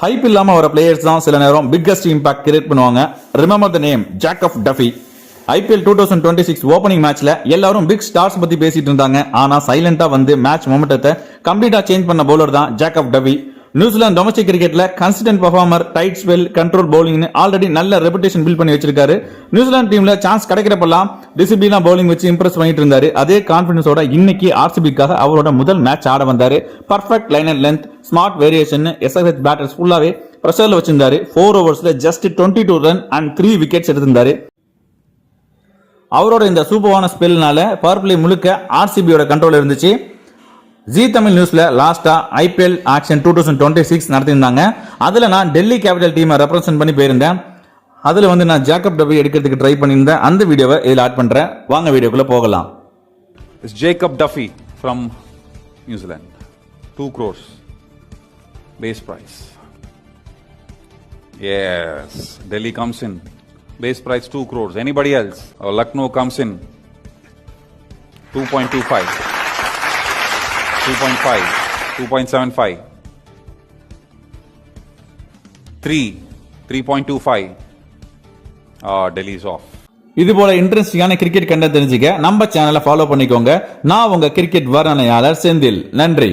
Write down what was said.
Hype இல்லாம வர players தான் சில நேரம் பிக்கஸ்ட் இம்பாக்ட் கிரியேட் பண்ணுவாங்க. Remember the name Jacob Duffy. IPL 2026 opening மேட்ச்ல எல்லாரும் பிக் ஸ்டார்ஸ் பத்தி பேசிட்டு இருந்தாங்க. ஆனா சைலண்டா வந்து மேட்ச் மொமெண்டத்தை கம்ப்ளீட்டா சேஞ்ச் பண்ண பவுலர் தான் ஜேக்கப் டஃபி. நியூசிலாந்து டொமஸ்டிக் கிரிக்கெட்ல consistent performer, tight spell, control பவுலிங்னு ஆல்ரெடி நல்ல ரெபுடேஷன் பில்ட் பண்ணி வச்சிருக்காரு. நியூசிலாந்து டீம்ல சான்ஸ் கிடைக்கிறப்பெல்லாம் டிசிப்ளினா பவுலிங் வச்சு இம்ப்ரெஸ் பண்ணிட்டு இருந்தாரு. அதே கான்பிடன்ஸோட இன்னைக்கு RCBக்காக அவரோட முதல் மேட்ச் ஆட வந்தாரு. Perfect line and length, smart variation, SRH batters ஃபுல்லாவே பிரஷர்ல வச்சிருந்தாரு. 4 ஓவர்ஸ்ல ஜஸ்ட் 22 ரன் அண்ட் 3 விக்கெட்ஸ் எடுத்திருந்தாரு. அவரோட இந்த சூப்பரான ஸ்பெல்னால பவர் பிளே முழுக்க RCBயோட கண்ட்ரோல் இருந்துச்சு. ஜி தமிழ் நியூஸ்ல லாஸ்டா IPL ஆக்ஷன் 2026 நடத்திருந்தாங்க. அதுல நான் டெல்லி கேபிட்டல் டீமை ரெப்ரசென்ட் பண்ணி போயிருந்தேன். அதுல வந்து நான் ஜேக்கப் டஃபி எடுக்கிறதுக்கு ட்ரை பண்ணியிருந்தேன். அந்த வீடியோவை இதில் ஆட் பண்றேன். வாங்க வீடியோக்குள்ள போகலாம். It's Jacob Duffy from New Zealand. 2 crores base price. Yes, Delhi comes in. Base price 2 crores. Anybody else? Lucknow comes in. 2.25. 2.5. 2.75. 3.25. Delhi is off. இது போல இன்ட்ரெஸ்டிங்கான கிரிக்கெட் கண்டென்ட் தெரிஞ்சுக்க நம்ம சேனலை ஃபாலோ பண்ணிக்கோங்க. நான் உங்க கிரிக்கெட் வர்ணனையாளர் செந்தில். நன்றி.